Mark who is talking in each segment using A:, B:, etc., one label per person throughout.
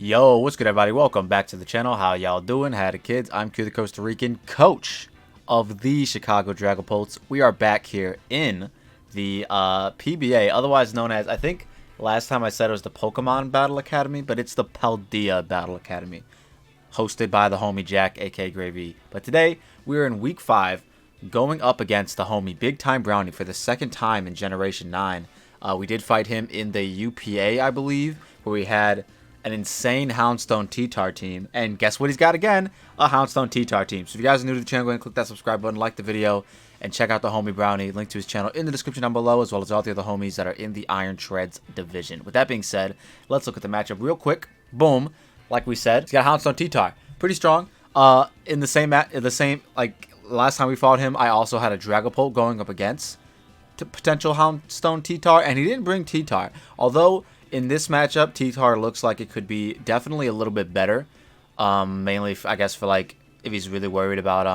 A: Yo, what's good, everybody? Welcome back to the channel. How y'all doing? Howdy, kids? I'm Q, the Costa Rican coach of the Chicago Dragapults. We are back here in the PBA, otherwise known as, I think last time I said it was the Pokemon Battle Academy, but it's the Paldea Battle Academy, hosted by the homie Jack, aka Gravy. But today, we're in Week 5, going up against the homie Big Time Brownie for the second time in Generation 9. We did fight him in the UPA, I believe, where we had an insane Houndstone T-Tar team. And guess what he's got again? A Houndstone T-Tar team. So if you guys are new to the channel, go ahead and click that subscribe button, like the video, and check out the homie Brownie. Link to his channel in the description down below, as well as all the other homies that are in the Iron Treads division. With that being said, let's look at the matchup real quick. Boom. Like we said, he's got Houndstone T-Tar. Pretty strong. In the same like last time we fought him, I also had a Dragapult going up against potential Houndstone T-Tar, and he didn't bring T-Tar. Although in this matchup, T-Tar looks like it could be definitely a little bit better. Mainly, I guess, for like if he's really worried about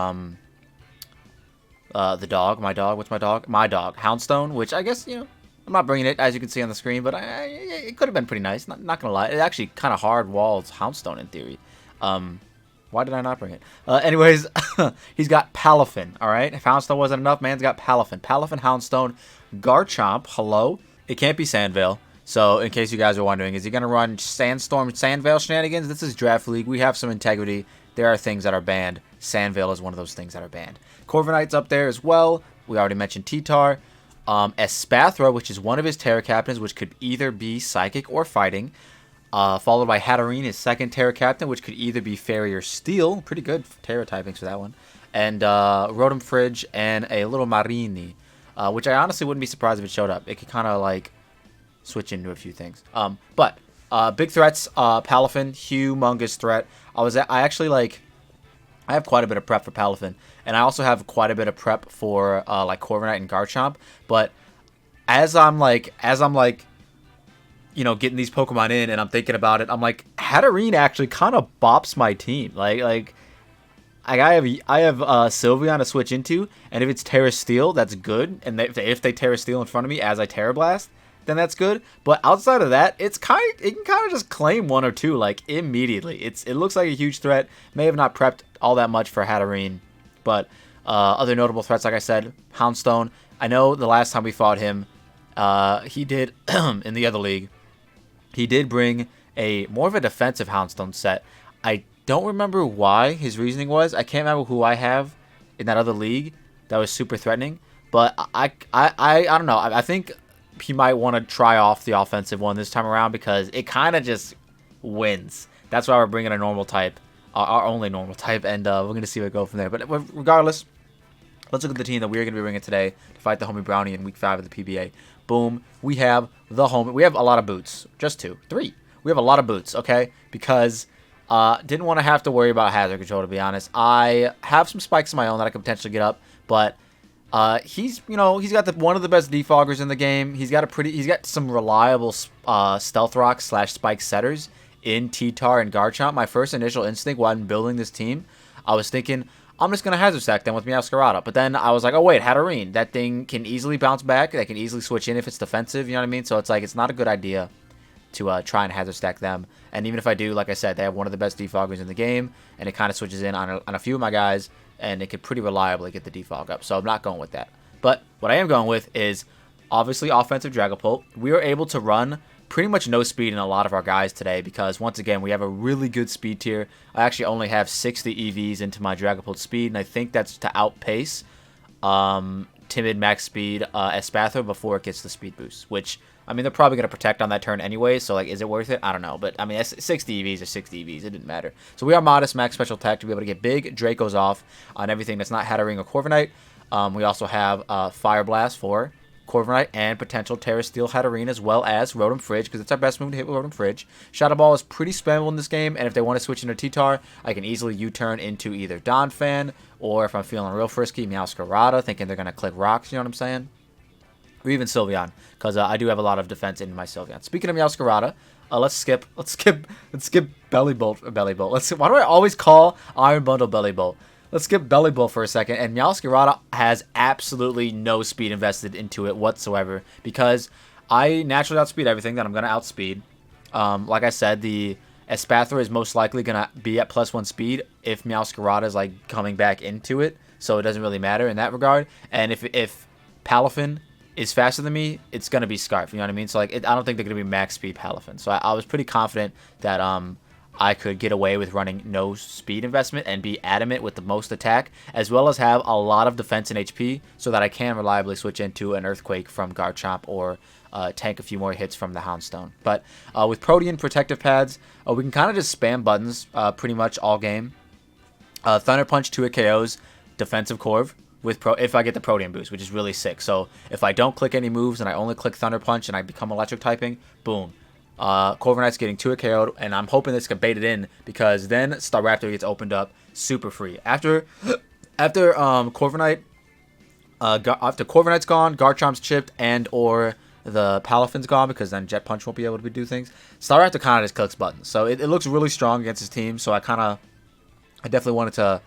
A: the dog, my dog. What's my dog? My dog, Houndstone. Which I guess, you know, I'm not bringing it as you can see on the screen, but it could have been pretty nice. Not gonna lie, it actually kind of hard walls Houndstone in theory. Why did I not bring it? Anyways, he's got Palafin. All right, if Houndstone wasn't enough, man's got Palafin. Palafin, Houndstone, Garchomp. Hello. It can't be Sandvale. So, in case you guys are wondering, is he going to run Sandstorm, Sandvale shenanigans? This is Draft League. We have some integrity. There are things that are banned. Sandvale is one of those things that are banned. Corviknight's up there as well. We already mentioned T-Tar. Espathra, which is one of his Terra Captains, which could either be Psychic or Fighting. Followed by Hatterene, his second Terra Captain, which could either be Fairy or Steel. Pretty good Terra typings for that one. And Rotom Fridge and a little Marini, which I honestly wouldn't be surprised if it showed up. It could kind of like switch into a few things. But big threats, Palafin, humongous threat. I have quite a bit of prep for Palafin, and I also have quite a bit of prep for like Corviknight and Garchomp. But as I'm like you know, getting these Pokemon in and I'm thinking about it, I'm like, Hatterene actually kind of bops my team. Like I have Sylveon to switch into, and if it's Terra Steel, that's good. And if they Terra Steel in front of me as I Terra Blast, then that's good. But outside of that, it can kind of just claim one or two like immediately. It looks like a huge threat. May have not prepped all that much for Hatterene, but other notable threats, like I said, Houndstone. I know the last time we fought him, he did in the other league. He did bring a more of a defensive Houndstone set. I don't remember why his reasoning was. I can't remember who I have in that other league that was super threatening. But I don't know. I think he might want to try off the offensive one this time around because it kind of just wins. That's why we're bringing a normal type, our only normal type, and we're going to see where we go from there. But regardless, let's look at the team that we're going to be bringing today to fight the homie Brownie in Week 5 of the PBA. Boom. We have the homie. We have a lot of boots. Just 2. 3. We have a lot of boots, okay? Because didn't want to have to worry about hazard control, to be honest. I have some spikes of my own that I could potentially get up, but he's got one of the best defoggers in the game. He's got some reliable stealth rock / spike setters in T-Tar and Garchomp. My first initial instinct when building this team, I was thinking, I'm just going to hazard stack them with Meowscarada. But then I was like, oh wait, Hatterene. That thing can easily bounce back. They can easily switch in if it's defensive, you know what I mean? So it's like, it's not a good idea to try and hazard stack them. And even if I do, like I said, they have one of the best defoggers in the game, and it kind of switches in on a few of my guys, and it could pretty reliably get the defog up. So I'm not going with that. But what I am going with is obviously offensive Dragapult. We were able to run pretty much no speed in a lot of our guys today because, once again, we have a really good speed tier. I actually only have 60 EVs into my Dragapult speed, and I think that's to outpace Timid Max Speed Espathra before it gets the speed boost, which, I mean, they're probably going to protect on that turn anyway, so, like, is it worth it? I don't know, but, I mean, 60 EVs are 60 EVs. It didn't matter. So we are modest max special attack to be able to get big Dracos off on everything that's not Hatterene or Corviknight. We also have Fire Blast for Corviknight and potential Terra Steel Hatterene, as well as Rotom Fridge, because it's our best move to hit with Rotom Fridge. Shadow Ball is pretty spammable in this game, and if they want to switch into T-Tar, I can easily U-turn into either Donphan, or if I'm feeling real frisky, Meowscarada, thinking they're going to click rocks, you know what I'm saying? Or even Sylveon, because I do have a lot of defense in my Sylveon. Speaking of Meowscarada, let's skip Belly Bolt. Why do I always call Iron Bundle Belly Bolt? Let's skip Belly Bolt for a second, and Meowscarada has absolutely no speed invested into it whatsoever because I naturally outspeed everything that I'm going to outspeed. Like I said, the Espathra is most likely going to be at +1 speed if Meowscarada is like coming back into it. So it doesn't really matter in that regard. And if Palafin is faster than me, it's going to be Scarf. You know what I mean? So like I don't think they're going to be max speed Palafin. So I was pretty confident that I could get away with running no speed investment and be adamant with the most attack, as well as have a lot of defense and HP so that I can reliably switch into an Earthquake from Garchomp or tank a few more hits from the Houndstone. But with Protean Protective Pads, we can kind of just spam buttons pretty much all game. Thunder Punch 2 KOs, Defensive Corv with if I get the Protean boost, which is really sick. So if I don't click any moves and I only click Thunder Punch and I become Electric typing, boom. Corviknight's getting 2 KO'd, and I'm hoping this can bait it in because then Staraptor gets opened up super free. After Corviknight, after Corviknight's gone, Garchomp's chipped, and or the Palafin's gone because then Jet Punch won't be able to do things. Staraptor kind of just clicks buttons, so it looks really strong against his team. So I definitely wanted to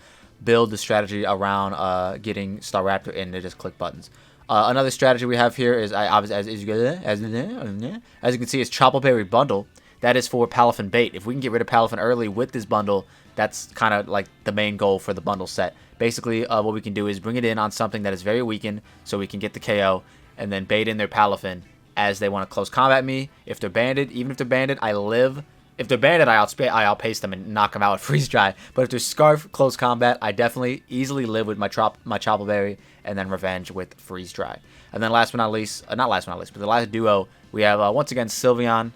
A: build the strategy around getting Staraptor in to just click buttons. Another strategy we have here is, as you can see, is Chople Berry Bundle. That is for Palafin bait. If we can get rid of Palafin early with this bundle, that's kind of like the main goal for the bundle set. Basically, what we can do is bring it in on something that is very weakened so we can get the KO, and then bait in their Palafin as they want to close combat me. If they're banded, even if they're banded, I live. If they're banded, I outpace them and knock them out with Freeze Dry. But if they're Scarf close combat, I definitely easily live with my Chople Berry and then Revenge with Freeze Dry. And then last but not least, not last but not least, but the last duo, we have once again Sylveon.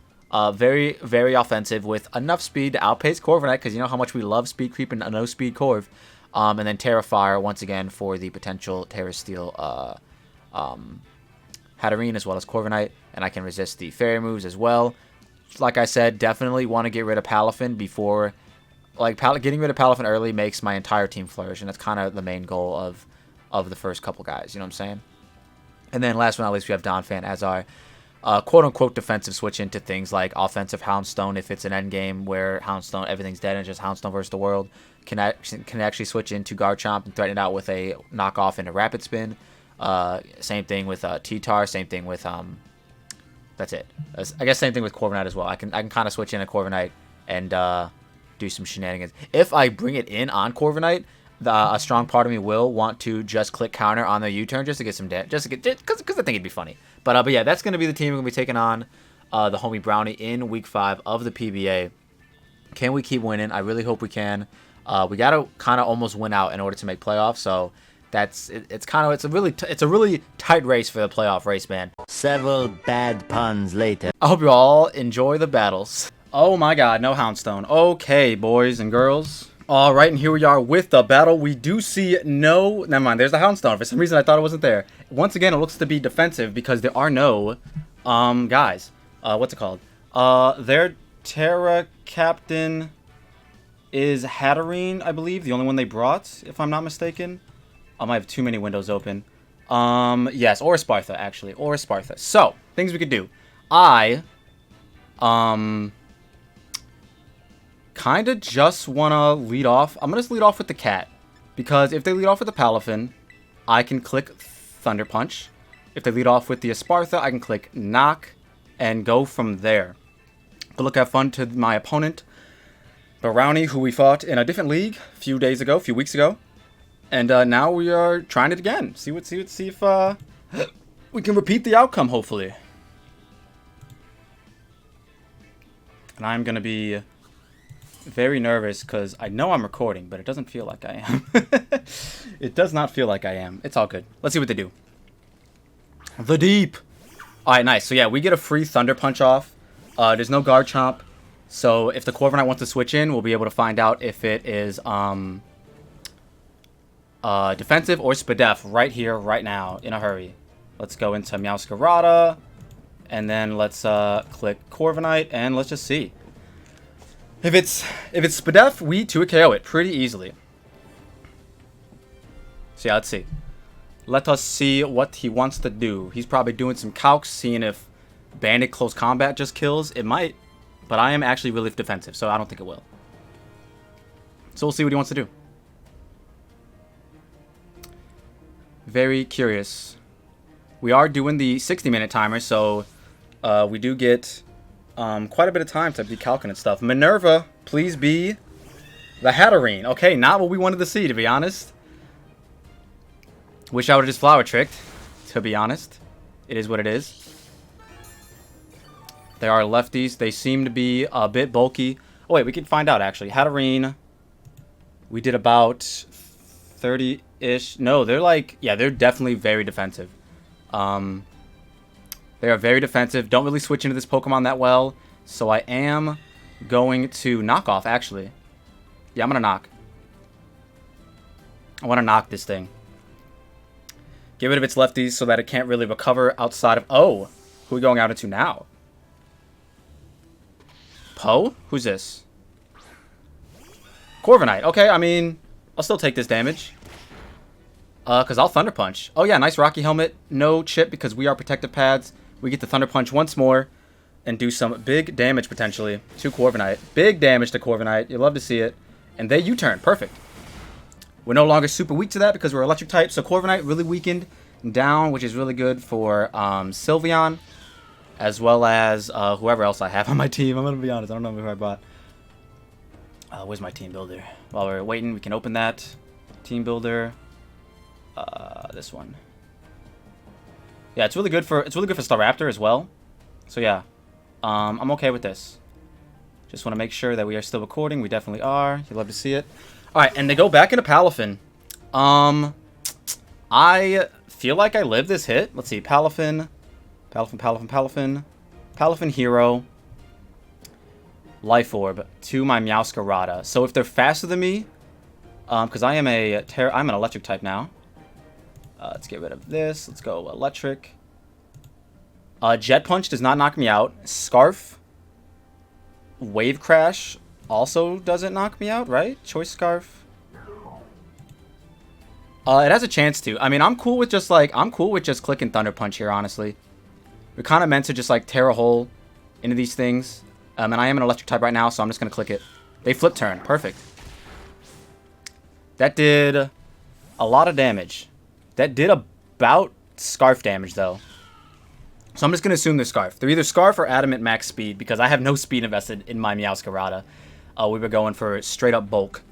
A: Very, very offensive with enough speed to outpace Corviknight because you know how much we love speed creep and no speed Corv. And then Terrafire once again for the potential Terra Steel Hatterene as well as Corviknight. And I can resist the Fairy moves as well. Like I said, definitely want to get rid of Palafin before, getting rid of Palafin early makes my entire team flourish, and that's kind of the main goal of the first couple guys, you know what I'm saying? And then last but not least, we have Donphan as our quote-unquote defensive switch into things like offensive Houndstone if it's an endgame where Houndstone, everything's dead and just Houndstone versus the world. Can actually switch into Garchomp and threaten it out with a knockoff into Rapid Spin. Same thing with T-Tar, same thing with that's it. I guess same thing with Corviknight as well. I can kind of switch in a Corviknight and do some shenanigans. If I bring it in on Corviknight, a strong part of me will want to just click counter on the U-turn just to get some damage, just because I think it'd be funny. But yeah, that's gonna be the team we're gonna be taking on the homie Brownie in week 5 of the PBA. Can we keep winning? I really hope we can. We gotta kind of almost win out in order to make playoffs. So. It's a really tight race for the playoff race, man.
B: Several bad puns later.
A: I hope you all enjoy the battles. Oh my god, no Houndstone. Okay, boys and girls. Alright, and here we are with the battle. We do see no... Never mind, there's the Houndstone. For some reason, I thought it wasn't there. Once again, it looks to be defensive because there are no, guys. What's it called? Their Terra Captain is Hatterene, I believe. The only one they brought, if I'm not mistaken. I might have too many windows open. Yes, or Spartha, actually. Or Spartha. So, things we could do. I, kind of just want to lead off. I'm going to just lead off with the cat. Because if they lead off with the Palafin, I can click Thunder Punch. If they lead off with the Spartha, I can click Knock and go from there. Good luck, have fun to my opponent, Brownie, who we fought in a different league a few weeks ago. And now we are trying it again. See if we can repeat the outcome, hopefully. And I'm gonna be very nervous because I know I'm recording, but it doesn't feel like I am. It does not feel like I am. It's all good. Let's see what they do. The Deep. All right, nice. So yeah, we get a free Thunder Punch off. There's no Garchomp, so if the Corviknight wants to switch in, we'll be able to find out if it is defensive or Spadef right here, right now, in a hurry. Let's go into Meowscarada, and then let's click Corviknight, and let's just see. If it's Spadef, we 2KO it pretty easily. So yeah, let's see. Let us see what he wants to do. He's probably doing some calcs, seeing if Bandit Close Combat just kills. It might, but I am actually really defensive, so I don't think it will. So we'll see what he wants to do. Very curious. We are doing the 60-minute timer, so we do get quite a bit of time to be calculating stuff. Minerva, please be the Hatterene. Okay, not what we wanted to see, to be honest. Wish I would have just flower tricked, to be honest. It is what it is. They are lefties. They seem to be a bit bulky. Oh, wait, we can find out, actually. Hatterene, we did about 30-ish. No, they're like... Yeah, they're definitely very defensive. They are very defensive. Don't really switch into this Pokemon that well. So I am going to knock off, actually. Yeah, I'm going to knock. I want to knock this thing. Get rid of its lefties so that it can't really recover outside of... Oh, who are we going out into now? Poe? Who's this? Corviknight. Okay, I mean, I'll still take this damage. Because I'll Thunder Punch. Oh, yeah, nice Rocky Helmet. No chip because we are protective pads. We get to Thunder Punch once more and do some big damage, potentially, to Corviknight. Big damage to Corviknight. You love to see it. And they U-turn. Perfect. We're no longer super weak to that because we're electric type. So Corviknight really weakened down, which is really good for Sylveon, as well as whoever else I have on my team. I'm going to be honest. I don't know who I bought. Where's my team builder? While we're waiting, we can open that. Team builder. This one. Yeah, it's really good for Staraptor as well. So yeah, I'm okay with this. Just want to make sure that we are still recording. We definitely are. You love to see it. All right, and they go back into Palafin. I feel like I live this hit. Let's see, Palafin Hero, Life Orb to my Meowscarada. So if they're faster than me, because I'm an electric type now. Let's get rid of this. Let's go electric. Jet Punch does not knock me out. Scarf, Wave Crash also doesn't knock me out, right? Choice Scarf. It has a chance to. I mean, I'm cool with just clicking Thunder Punch here, honestly. We're kind of meant to just like tear a hole into these things. And I am an electric type right now, so I'm just going to click it. They flip turn. Perfect. That did a lot of damage. That did about Scarf damage, though. So I'm just going to assume they're Scarf. They're either Scarf or Adamant Max Speed, because I have no speed invested in my Meowscarada. We were going for straight up bulk.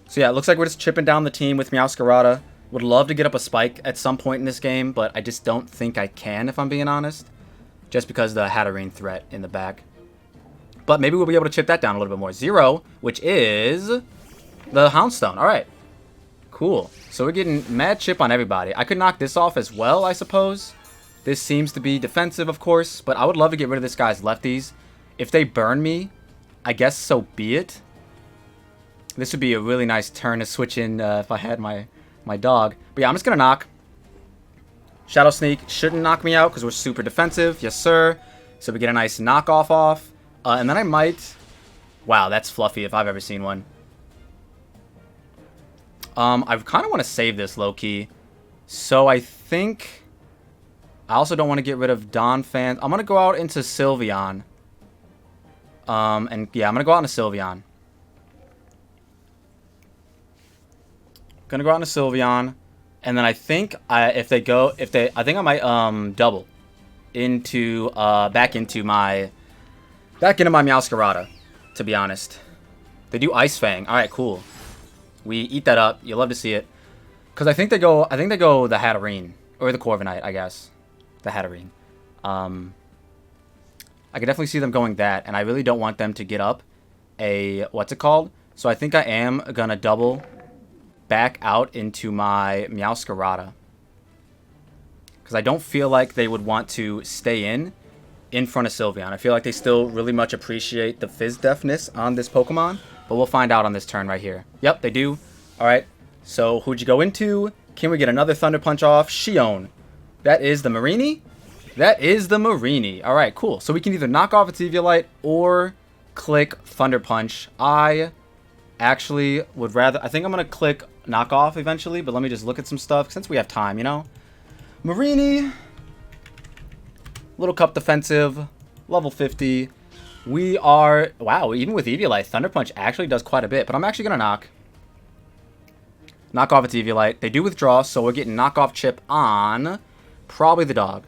A: So yeah, it looks like we're just chipping down the team with Meowscarada. Would love to get up a Spike at some point in this game, but I just don't think I can, if I'm being honest. Just because of the Hatterene threat in the back. But maybe we'll be able to chip that down a little bit more. 0, which is the Houndstone. All right. Cool. So we're getting mad chip on everybody. I could knock this off as well, I suppose. This seems to be defensive, of course. But I would love to get rid of this guy's lefties. If they burn me, I guess so be it. This would be a really nice turn to switch in if I had my dog. But yeah, I'm just going to knock. Shadow Sneak shouldn't knock me out because we're super defensive. Yes, sir. So we get a nice knockoff off. And then I might... Wow, that's fluffy if I've ever seen one. I kind of want to save this low-key. So I think... I also don't want to get rid of Donphan. I'm going to go out into Sylveon. And yeah, I'm going to go out into Sylveon. Gonna go out into Sylveon. And then I think I think I might double into back into my Meowscarada, to be honest. They do Ice Fang. Alright, cool. We eat that up. You love to see it. Because I think they go the Hatterene. Or the Corviknight, I guess. The Hatterene. I could definitely see them going that. And I really don't want them to get up a... What's it called? So I think I am going to double back out into my Meowscarada. Because I don't feel like they would want to stay in front of Sylveon. I feel like they still really much appreciate the Fizz Deafness on this Pokemon. But we'll find out on this turn right here. Yep, they do. Alright, so who'd you go into? Can we get another Thunder Punch off? Shion. That is the Marini? That is the Marini. Alright, cool. So we can either knock off its Eviolite or click Thunder Punch. I actually would rather... I think I'm going to click knock off eventually, but let me just look at some stuff since we have time, you know? Marini... Little Cup defensive, level 50. We are... Wow, even with Eviolite, Thunder Punch actually does quite a bit. But I'm actually going to knock off its Eviolite. They do withdraw, so we're getting knockoff chip on probably the dog.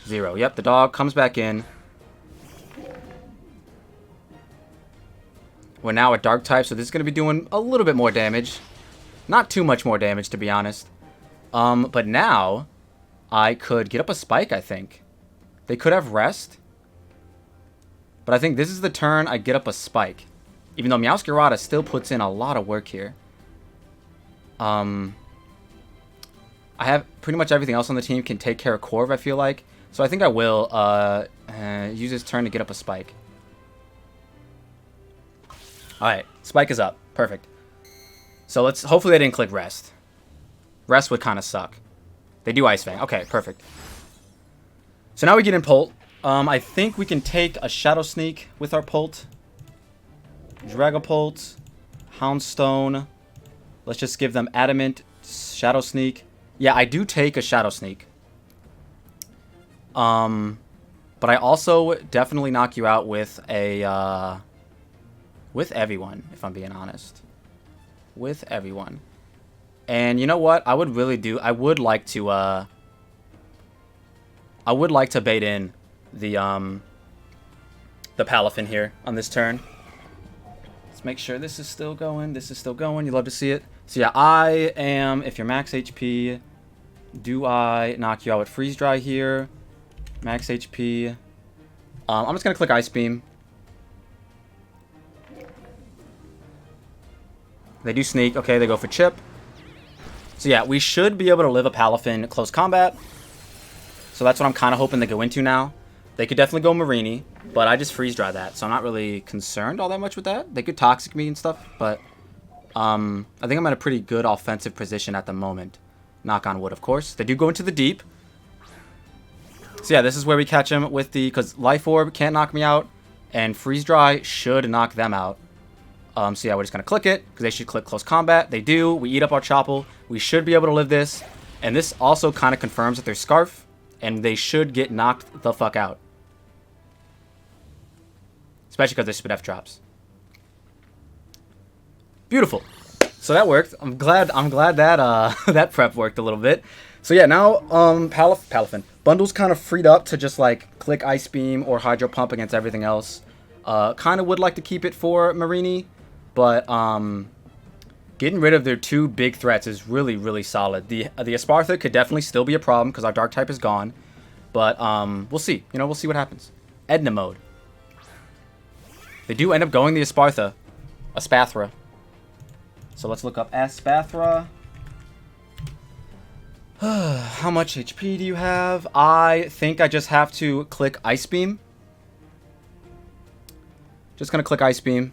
A: 0. Yep, the dog comes back in. We're now a dark type, so this is going to be doing a little bit more damage. Not too much more damage, to be honest. But now, I could get up a spike, I think. They could have rest. But I think this is the turn I get up a spike. Even though Meowscarada still puts in a lot of work here. I have pretty much everything else on the team can take care of Corv, I feel like. So I think I will use this turn to get up a spike. Alright, spike is up. Perfect. So let's, hopefully they didn't click rest. Rest would kind of suck. They do Ice Fang. Okay, perfect. So now we get in Pult. I think we can take a Shadow Sneak with our Pult. Dragapult. Houndstone. Let's just give them Adamant. Shadow Sneak. Yeah, I do take a Shadow Sneak. But I also definitely knock you out with a, with everyone, if I'm being honest. With everyone. And you know what? I would really do, I would like to bait in the Palafin here on this turn. Let's make sure this is still going. This is still going. You love to see it. So yeah, I am, if you're max HP, do I knock you out with Freeze Dry here? Max HP. I'm just going to click Ice Beam. They do Sneak. Okay, they go for Chip. So yeah, we should be able to live a Palafin close combat. So that's what I'm kind of hoping to go into now. They could definitely go Marini, but I just Freeze Dry that. So I'm not really concerned all that much with that. They could Toxic me and stuff, but I think I'm in a pretty good offensive position at the moment. Knock on wood, of course. They do go into the deep. So yeah, this is where we catch him with the, because Life Orb can't knock me out, and Freeze Dry should knock them out. So yeah, we're just going to click it, because they should click Close Combat. They do. We eat up our Chople. We should be able to live this. And this also kind of confirms that they're Scarf, and they should get knocked the fuck out. Especially because their Spit F drops. Beautiful. So that worked. I'm glad that that prep worked a little bit. So yeah, now Palafin. Bundle's kind of freed up to just like click Ice Beam or Hydro Pump against everything else. Kind of would like to keep it for Marini, but getting rid of their two big threats is really, really solid. The Espartha could definitely still be a problem because our Dark type is gone, but we'll see. You know, we'll see what happens. Edna mode. They do end up going the Espartha. Espathra. So let's look up Espathra. How much HP do you have? I think I just have to click Ice Beam. Just gonna click Ice Beam.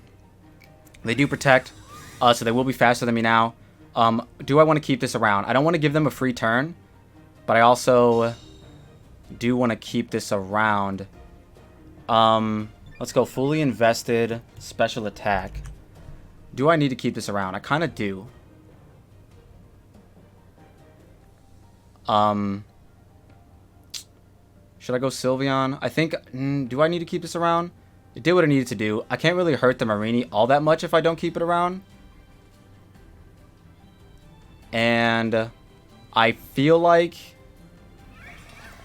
A: They do protect, so they will be faster than me now. Do I want to keep this around? I don't want to give them a free turn, but I also do want to keep this around. Let's go fully invested special attack. Do I need to keep this around? I kind of do. Should I go Sylveon? I think, do I need to keep this around? It did what it needed to do. I can't really hurt the Marini all that much if I don't keep it around. And I feel like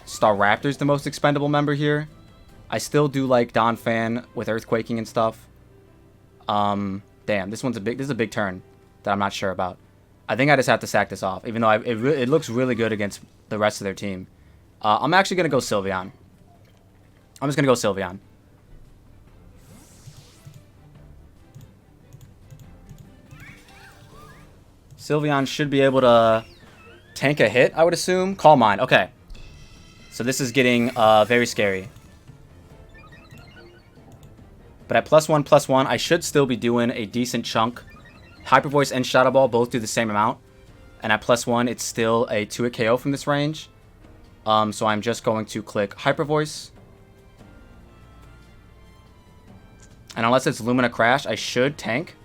A: Staraptor's the most expendable member here. I still do like Donphan with Earthquaking and stuff. Damn, this is a big turn that I'm not sure about. I think I just have to sack this off, even though it looks really good against the rest of their team. I'm actually going to go Sylveon. I'm just going to go Sylveon. Sylveon should be able to tank a hit, I would assume. Calm Mind. Okay. So this is getting very scary. But at +1/+1, I should still be doing a decent chunk. Hyper Voice and Shadow Ball both do the same amount. And at +1, it's still a 2-hit KO from this range. So I'm just going to click Hyper Voice. And unless it's Lumina Crash, I should tank.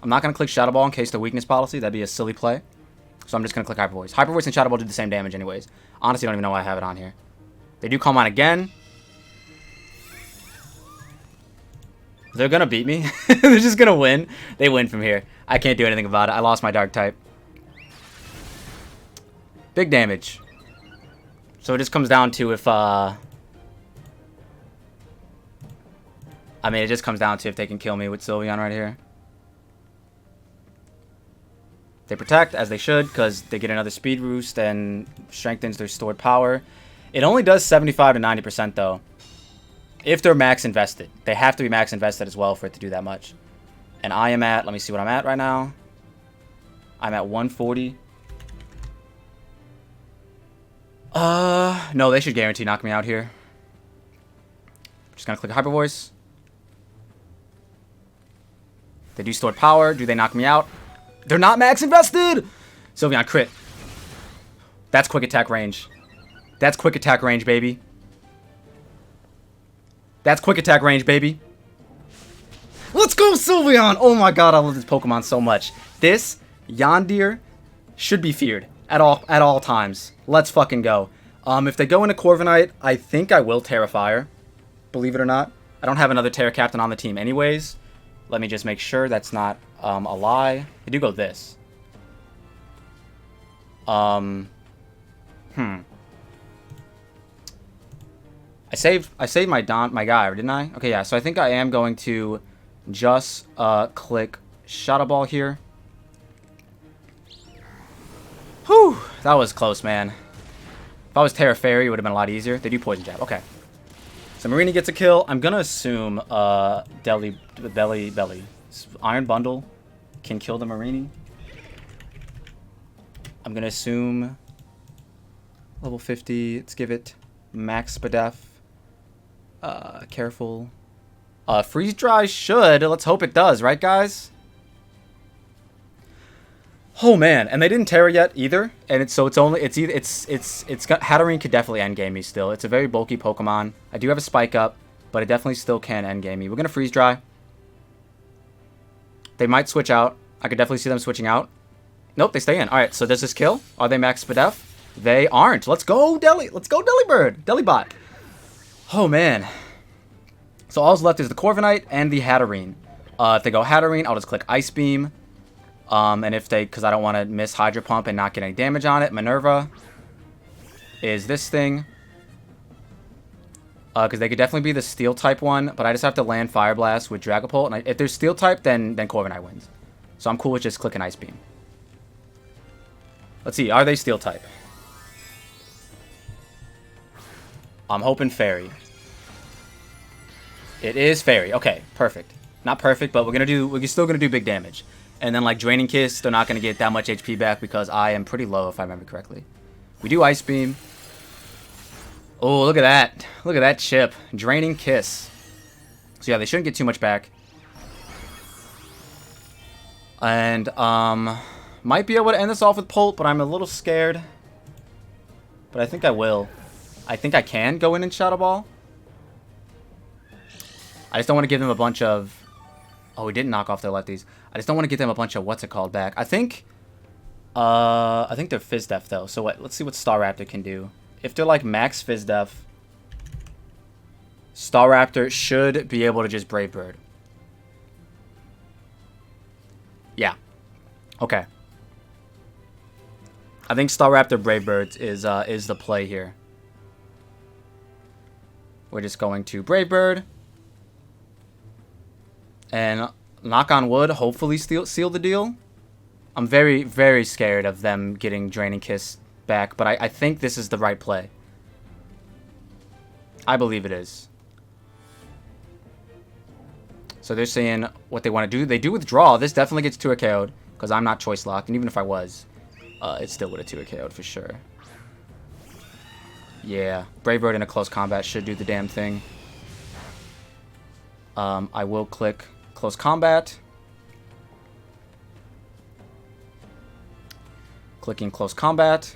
A: I'm not going to click Shadow Ball in case the weakness policy. That'd be a silly play. So I'm just going to click Hyper Voice. Hyper Voice and Shadow Ball do the same damage anyways. Honestly, I don't even know why I have it on here. They do Calm Mind again. They're going to beat me. They're just going to win. They win from here. I can't do anything about it. I lost my Dark type. Big damage. So it just comes down to if I mean, it just comes down to if they can kill me with Sylveon right here. They protect, as they should, because they get another speed boost and strengthens their stored power. It only does 75 to 90% though. If they're max invested. They have to be max invested as well for it to do that much. And I am at, let me see what I'm at right now. I'm at 140. No, they should guarantee knock me out here. Just gonna click Hyper Voice. They do stored power. Do they knock me out? They're not max invested! Sylveon crit. That's quick attack range. That's quick attack range, baby. That's quick attack range, baby. Let's go, Sylveon! Oh my god, I love this Pokemon so much. This Yondir should be feared at all times. Let's fucking go. If they go into Corviknight, I think I will Terrafire. Believe it or not. I don't have another Terra Captain on the team anyways. Let me just make sure that's not a lie. I do go this. I saved my guy, didn't I? Okay, yeah. So I think I am going to just click Shadow Ball here. Whew, that was close, man. If I was Terra Fairy, it would have been a lot easier. They do Poison Jab. Okay. So Marini gets a kill. I'm gonna assume Belly Iron Bundle can kill the Marini. I'm gonna assume level 50. Let's give it max Spadef. Careful. Freeze Dry should. Let's hope it does, right, guys? Oh man, and they didn't Terra yet either, and it's got Hatterene could definitely endgame me still. It's a very bulky Pokemon. I do have a Spike Up, but it definitely still can endgame me. We're gonna Freeze Dry. They might switch out. I could definitely see them switching out. Nope, they stay in. All right, so does this kill? Are they max Spadef? They aren't. Let's go, Deli. Let's go, Delibird. Delibot. Oh man. So all's left is the Corviknight and the Hatterene. If they go Hatterene, I'll just click Ice Beam. And if they, because I don't want to miss Hydro Pump and not get any damage on it, Minerva is this thing. Because they could definitely be the Steel type one, but I just have to land Fire Blast with Dragapult. And if they're Steel type, then Corviknight wins. So I'm cool with just clicking Ice Beam. Let's see, are they Steel type? I'm hoping Fairy. It is Fairy. Okay, perfect. Not perfect, but we're still gonna do big damage. And then like Draining Kiss, they're not gonna get that much HP back because I am pretty low if I remember correctly. We do Ice Beam. Oh, look at that. Look at that chip. Draining Kiss. So yeah, they shouldn't get too much back. And might be able to end this off with Pult, but I'm a little scared. But I think I will. I think I can go in and Shadow Ball. I just don't want to give them a bunch of... Oh, we didn't knock off their lefties. I just don't want to get them a bunch of what's it called back. I think they're Fizz Def though. So what? Let's see what Staraptor can do. If they're like max Fizz Def, Staraptor should be able to just Brave Bird. Yeah. Okay. I think Staraptor Brave Birds is the play here. We're just going to Brave Bird. And knock on wood, hopefully seal the deal. I'm very, very scared of them getting Draining Kiss back, but I think this is the right play. I believe it is. So they're saying what they want to do. They do withdraw. This definitely gets 2 KO'd because I'm not choice locked, and even if I was, it still would have 2 KO'd for sure. Yeah, Brave Bird in a close combat should do the damn thing. I will click Close Combat. Clicking Close Combat.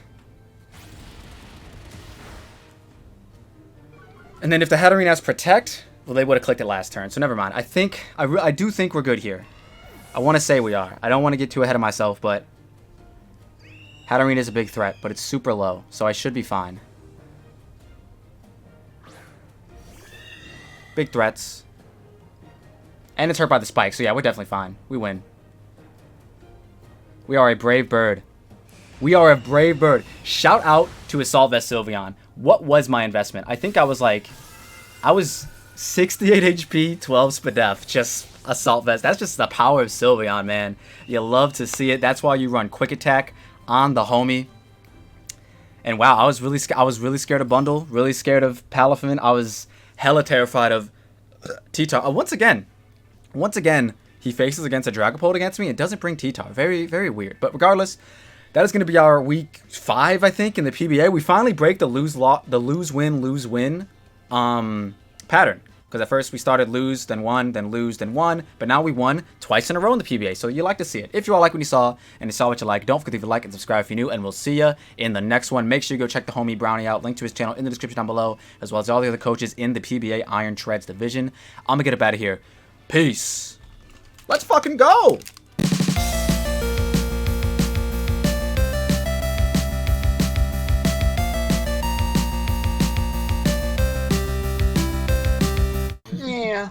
A: And then if the Hatterene has Protect, well, they would have clicked it last turn, so never mind. I do think we're good here. I want to say we are. I don't want to get too ahead of myself, but Hatterene is a big threat, but it's super low, so I should be fine. Big threats. And it's hurt by the spike, so yeah, we're definitely fine. We win. We are a brave bird. We are a brave bird. Shout out to Assault Vest Sylveon. What was my investment? I think I was like... I was 68 HP, 12 Spadef, just Assault Vest. That's just the power of Sylveon, man. You love to see it. That's why you run Quick Attack on the homie. And wow, I was really scared of Bundle, really scared of Palafin. I was hella terrified of T-Tar. Once again, he faces against a Dragapult against me. It doesn't bring T-Tar. Very, very weird. But regardless, that is going to be our week 5, I think, in the PBA. We finally break the lose-win pattern. Because at first we started lose, then won, then lose, then won. But now we won twice in a row in the PBA. So you like to see it. If you all like what you saw and you saw what you like, don't forget to leave a like and subscribe if you're new. And we'll see you in the next one. Make sure you go check the homie Brownie out. Link to his channel in the description down below. As well as all the other coaches in the PBA Iron Treads division. I'm going to get up out of here. Peace. Let's fucking go.